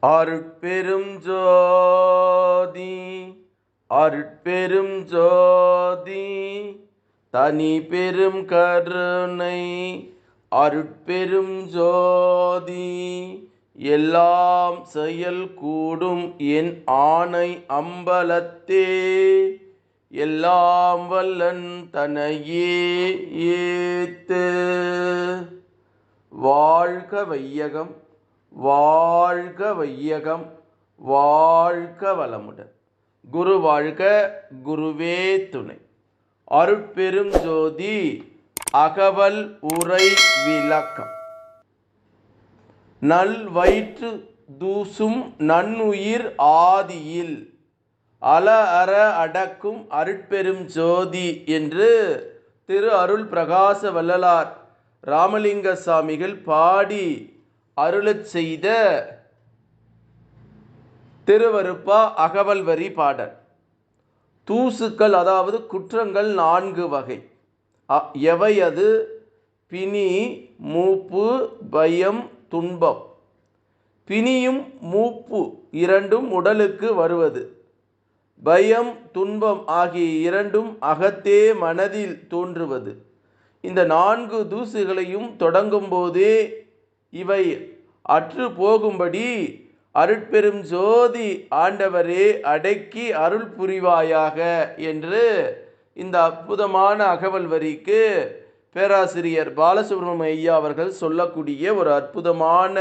அருட்பெரும் ஜோதி அருட்பெரும் ஜோதி தனி பெரும் கருணை அருட்பெரும் ஜோதி எல்லாம் செயல் கூடும் என் ஆணை அம்பலத்தே எல்லாம் வல்லன் தனையே ஏத்து. வாழ்க வையகம், வாழ்க வையகம், வாழ்க வளமுடன். குரு வாழ்க, குருவே துணை. அருட்பெரும் ஜோதி அகவல் உரை விளக்கம். நல் வயிற்று தூசும் நன்னுயிர் ஆதியில் அல அற அடக்கும் அருட்பெரும் ஜோதி என்று திரு அருள் பிரகாச வள்ளலார் ராமலிங்க சாமிகள் பாடி அருளச் செய்த திருவருப்பா அகவல் வரி பாடல். தூசுக்கள் அதாவது குற்றங்கள் 4 வகை. எவை அது? பிணி, மூப்பு, பயம், துன்பம். பிணியும் மூப்பு இரண்டும் உடலுக்கு வருவது. பயம், துன்பம் ஆகிய இரண்டும் அகத்தே மனதில் தோன்றுவது. இந்த 4 தூசுகளையும் தொடங்கும் போதே இவை அற்று போகும்படி அருட்பெரும் ஜோதி ஆண்டவரே அடக்கி அருள் புரிவாயாக என்று இந்த அற்புதமான அகவல் வரிக்கு பேராசிரியர் பாலசுப்ரமணியம் ஐயா அவர்கள் சொல்லக்கூடிய ஒரு அற்புதமான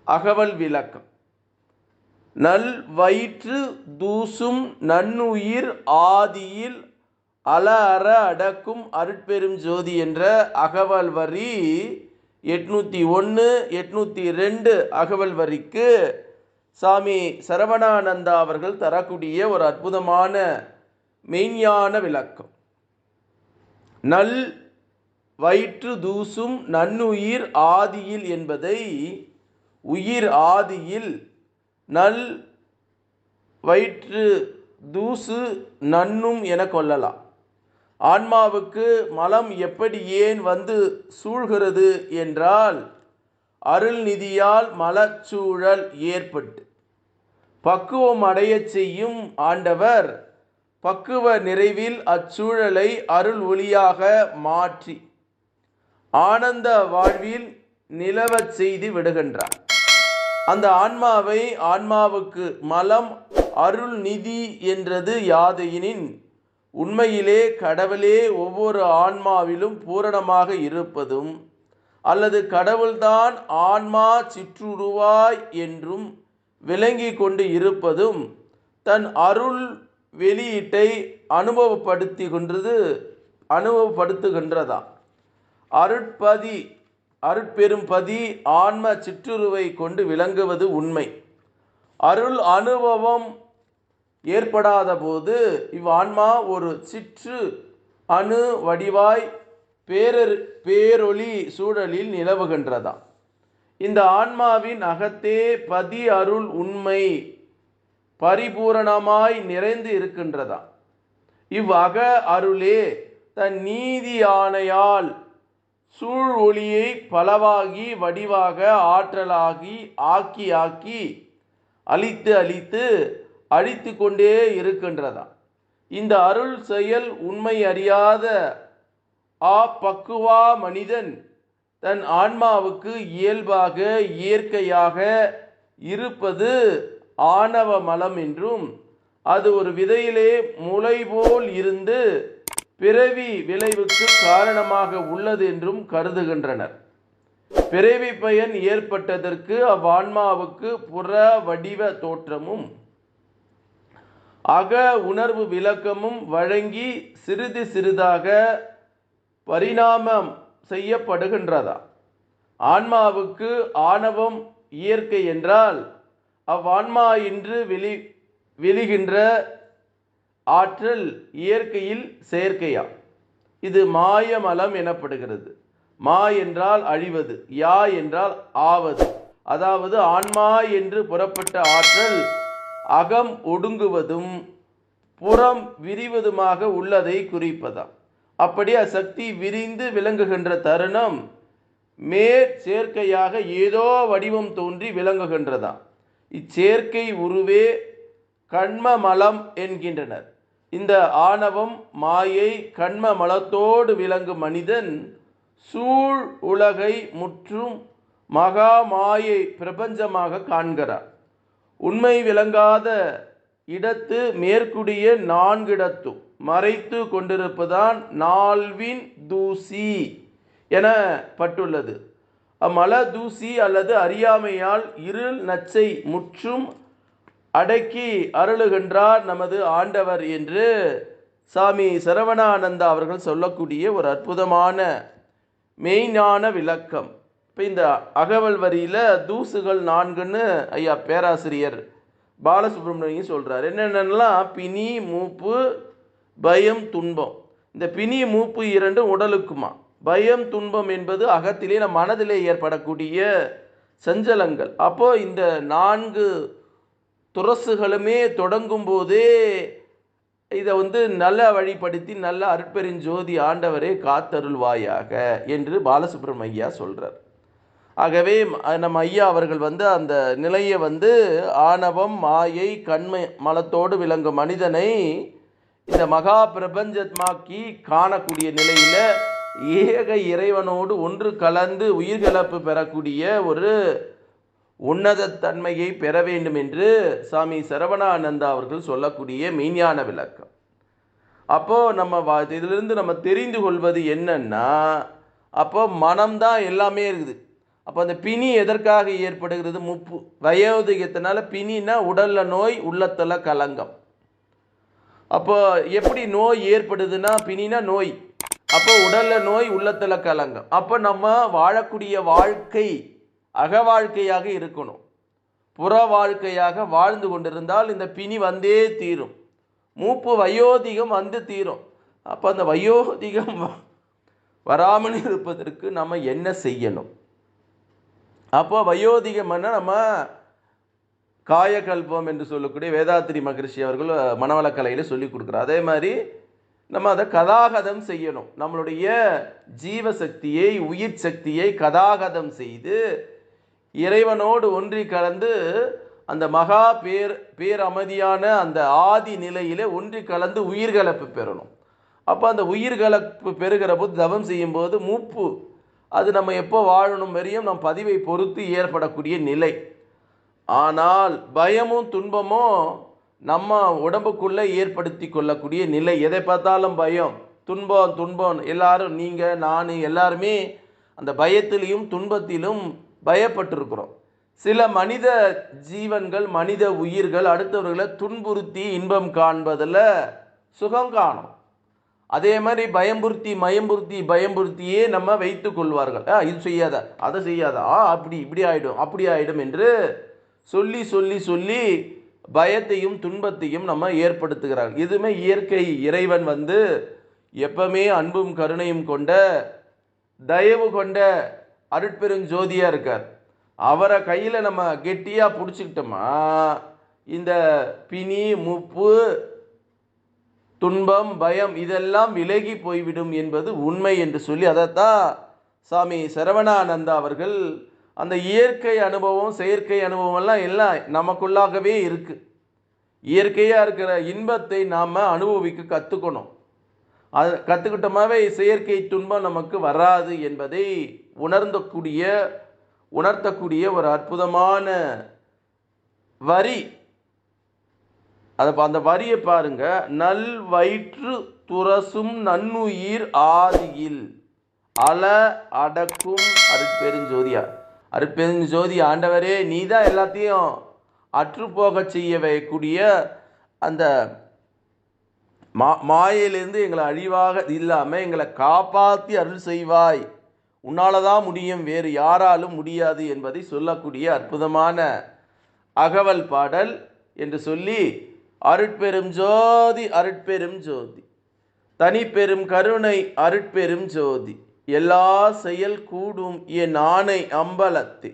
அகவல் விளக்கம். நல் வயிற்று தூசும் நன்னுயிர் ஆதியில் அல அற அடக்கும் அருட்பெரும் ஜோதி என்ற அகவல் வரி 801, 802 அகவல் வரிக்கு சாமி சரவணானந்தா அவர்கள் தரக்கூடிய ஒரு அற்புதமான மெய்ஞான விளக்கம். நல் வயிற்று தூசும் நன்னுயிர் ஆதியில் என்பதை உயிர் ஆதியில், நல் வயிற்று தூசு நன்னும் என கொள்ளலாம். ஆன்மாவுக்கு மலம் எப்படி ஏன் வந்து சூழ்கிறது என்றால், அருள்நிதியால் மலச்சூழல் ஏற்பட்டு பக்குவம் அடைய செய்யும் ஆண்டவர் பக்குவ நிறைவில் அச்சூழலை அருள் ஒளியாக மாற்றி ஆனந்த வாழ்வில் நிலவச் செய்து விடுகின்றார். அந்த ஆன்மாவை, ஆன்மாவுக்கு மலம் அருள் நிதி என்றது யாதையினின், உண்மையிலே கடவுளே ஒவ்வொரு ஆன்மாவிலும் பூரணமாக இருப்பதும், அல்லது கடவுள்தான் ஆன்மா சிற்றுருவாய் என்றும் விளங்கி கொண்டு இருப்பதும் தன் அருள் வெளியீட்டை அனுபவப்படுத்துகின்றதா. அருட்பதி, அருட்பெரும் பதி ஆன்ம சிற்றுருவை கொண்டு விளங்குவது உண்மை. அருள் அனுபவம் ஏற்படாத போது இவ்வான்மா ஒரு சிற்று அணு வடிவாய் பேரொளி சூழலில் நிலவுகின்றதா. இந்த ஆன்மாவின் அகத்தே பதி அருள் உண்மை பரிபூரணமாய் நிறைந்து இருக்கின்றதா. இவ்வக அருளே தன் நீதி ஆணையால் சூழ் ஒளியை பலவாகி வடிவாக ஆற்றலாகி ஆக்கி அழித்து அழித்து கொண்டே இருக்கின்றதா. இந்த அருள் செயல் உண்மை அறியாத பக்குவா மனிதன் தன் ஆன்மாவுக்கு இயல்பாக இயற்கையாக இருப்பது ஆணவ மலம் என்றும், அது ஒரு விதையிலே முளை போல் இருந்து பிறவி விளைவுக்கு காரணமாக உள்ளது என்றும் கருதுகின்றனர். பிறவி பயன் ஏற்பட்டதற்கு அவ்வான்மாவுக்கு புற வடிவ தோற்றமும் அக உணர்வு விளக்கமும் வழங்கி சிறிது சிறிதாக பரிணாமம் செய்யப்படுகின்றதா. ஆன்மாவுக்கு ஆணவம் இயற்கை என்றால் அவ்வான்மா இன்று வெளிகின்ற ஆற்றல் இயற்கையில் செயற்கையா. இது மாயமலம் எனப்படுகிறது. மா என்றால் அழிவது, யா என்றால் ஆவது. அதாவது ஆன்மா என்று புறப்பட்ட ஆற்றல் அகம் ஒடுங்குவதும் புறம் விரிவதுமாக உள்ளதை குறிப்பதாம். அப்படி அசக்தி விரிந்து விளங்குகின்ற தருணம் மேற்சேர்க்கையாக ஏதோ வடிவம் தோன்றி விளங்குகின்றதாம். இச்சேர்க்கை உருவே கண்ம மலம் என்கின்றனர். இந்த ஆணவம் மாயை கண்ம மலத்தோடு விளங்கும் மனிதன் சூழ் உலகை முற்றும் மகா மாயை பிரபஞ்சமாக காண்கிறார். உண்மை விளங்காத இடத்து மேற்குடிய நான்கிடத்தும் மறைத்து கொண்டிருப்பதான் நால்வின் தூசி எனப்பட்டுள்ளது. அம்மல தூசி அல்லது அறியாமையால் இருள் நச்சை முற்றும் அடக்கி அருளுகின்றார் நமது ஆண்டவர் என்று சாமி சரவணானந்தா அவர்கள் சொல்லக்கூடிய ஒரு அற்புதமான மெய்ஞான விளக்கம். இப்போ இந்த அகவல் வரியில் தூசுகள் 4ன்னு ஐயா பேராசிரியர் பாலசுப்ரமணியம் சொல்கிறார். என்னென்னலாம் பிணி, மூப்பு, பயம், துன்பம். இந்த பிணி, மூப்பு 2 உடலுக்குமா. பயம், துன்பம் என்பது அகத்திலே நம் மனதிலே ஏற்படக்கூடிய சஞ்சலங்கள். அப்போது இந்த 4 துரசுகளுமே தொடங்கும் போதே இதை நல்ல வழிப்படுத்தி நல்ல அருட்பெருஞ்சோதி ஆண்டவரே காத்தருள்வாயாக என்று பாலசுப்ரமணியா சொல்கிறார். ஆகவே நம்ம ஐயா அவர்கள் அந்த நிலையை ஆணவம் மாயை கண்மை மலத்தோடு விளங்கும் மனிதனை இந்த மகா பிரபஞ்சமாக்கி காணக்கூடிய நிலையில் ஏக இறைவனோடு ஒன்று கலந்து உயிர்கலப்பு பெறக்கூடிய ஒரு உன்னத தன்மையை பெற வேண்டும் என்று சாமி சரவணானந்தா அவர்கள் சொல்லக்கூடிய மெய்ஞான விளக்கம். அப்போது நம்ம இதிலிருந்து நம்ம தெரிந்து கொள்வது என்னன்னா, அப்போ மனம்தான் எல்லாமே இருக்குது. அப்போ அந்த பிணி எதற்காக ஏற்படுகிறது? முப்பு வயோதிகத்தினால. பிணினா உடலில் நோய், உள்ளத்தில் கலங்கம். அப்போ எப்படி நோய் ஏற்படுதுன்னா, பிணினா நோய், அப்போ உடலில் நோய், உள்ளத்தில் கலங்கம். அப்போ நம்ம வாழக்கூடிய வாழ்க்கை அக வாழ்க்கையாக இருக்கணும். புற வாழ்க்கையாக வாழ்ந்து கொண்டிருந்தால் இந்த பிணி வந்தே தீரும். மூப்பு வயோதிகம் தீரும். அப்போ அந்த வயோதிகம் வராமல் இருப்பதற்கு நம்ம என்ன செய்யணும்? அப்போ வயோதிகம்னா நம்ம காயகல்பம் என்று சொல்லக்கூடிய வேதாத்திரி மகரிஷி அவர்கள் மனவளக்கலையில் சொல்லி கொடுக்குறார். அதே மாதிரி நம்ம அதை கதாகதம் செய்யணும். நம்மளுடைய ஜீவசக்தியை, உயிர் சக்தியை கதாகதம் செய்து இறைவனோடு ஒன்றி கலந்து அந்த மகா பேரமதியான அந்த ஆதி நிலையிலே ஒன்றி கலந்து உயிர்கலப்பு பெறணும். அப்போ அந்த உயிர்கலப்பு பெறுகிற போது தவம் செய்யும்போது மூப்பு அது நம்ம எப்போ வாழணும் வரையும் நம் பதிவை பொறுத்து ஏற்படக்கூடிய நிலை. ஆனால் பயமும் துன்பமும் நம்ம உடம்புக்குள்ளே ஏற்படுத்தி கொள்ளக்கூடிய நிலை. எதை பார்த்தாலும் பயம், துன்பம் துன்பம். எல்லாரும் நீங்கள் நான் எல்லாருமே அந்த பயத்திலையும் துன்பத்திலும் பயப்பட்டிருக்கிறோம். சில மனித ஜீவன்கள், மனித உயிர்கள் அடுத்தவர்களை துன்புறுத்தி இன்பம் காண்பதில் சுகம் காணும். அதே மாதிரி பயம்புறுத்தியே நம்ம வைத்து கொள்வார்கள். இது செய்யாத, அதை செய்யாத, அப்படி இப்படி ஆகிடும், அப்படி ஆகிடும் என்று சொல்லி சொல்லி சொல்லி பயத்தையும் துன்பத்தையும் நம்ம ஏற்படுத்துகிறார்கள். இதுவுமே இயற்கை. இறைவன் எப்பவுமே அன்பும் கருணையும் கொண்ட தயவு கொண்ட அருட்பெருஞ்சோதியாக இருக்கார். அவரை கையில் நம்ம கெட்டியாக பிடிச்சிக்கிட்டோமா இந்த பிணி, முப்பு, துன்பம், பயம் இதெல்லாம் விலகி போய்விடும் என்பது உண்மை என்று சொல்லி அதைத்தான் சாமி சரவணானந்தா அவர்கள் அந்த இயற்கை அனுபவம், செயற்கை அனுபவம் எல்லாம் நமக்குள்ளாகவே இருக்குது. இயற்கையாக இருக்கிற இன்பத்தை நாம் அனுபவிக்க கற்றுக்கணும். அது கற்றுக்கிட்டோமாவே செயற்கை துன்பம் நமக்கு வராது என்பதை உணர்த்தக்கூடிய ஒரு அற்புதமான வரி. அந்த வரியை பாருங்க. நல் வயிற்று துரசும் நன்னுயிர் ஆதியில் அல அடக்கும் அருட்பெருஞ்சோதி ஆண்டவரே, நீ தான் எல்லாத்தையும் அற்றுப்போக செய்ய வைக்கக்கூடிய அந்த மாயிலிருந்து எங்களை அழிவாக இல்லாமல் எங்களை காப்பாற்றி அருள் செய்வாய். உன்னால தான் முடியும், வேறு யாராலும் முடியாது என்பதை சொல்லக்கூடிய அற்புதமான அகவல் பாடல் என்று சொல்லி அருட்பெரும் ஜோதி அருட்பெரும் ஜோதி தனிப்பெரும் கருணை அருட்பெரும் ஜோதி எல்லா செயல் கூடும் என் ஆணை அம்பலத்து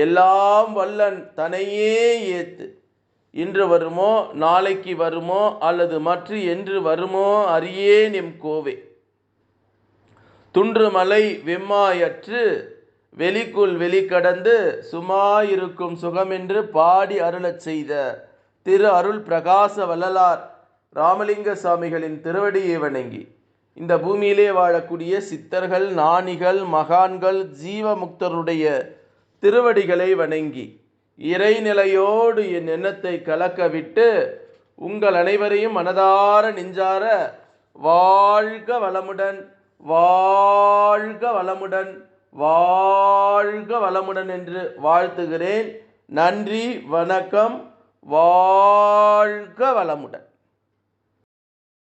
எல்லாம் வல்லன் தனையே ஏத்து இன்று வருமோ நாளைக்கு வருமோ அல்லது மற்ற என்று வருமோ அறியேன் எம் கோவே துன்றுமலை வெம்மாயற்று வெளிக்குள் வெளிக்கடந்து சுமாயிருக்கும் சுகமென்று பாடி அருளச் செய்த திரு அருள் பிரகாச வள்ளலார் ராமலிங்க சாமிகளின் திருவடியை வணங்கி, இந்த பூமியிலே வாழக்கூடிய சித்தர்கள், ஞானிகள், மகான்கள், ஜீவமுக்தருடைய திருவடிகளை வணங்கி இறைநிலையோடு என் எண்ணத்தை கலக்க விட்டு உங்கள் அனைவரையும் மனதார நெஞ்சார வாழ்க வளமுடன், வாழ்க வளமுடன், வாழ்க வளமுடன் என்று வாழ்த்துகிறேன். நன்றி, வணக்கம். வாழ்க வளமுடன்.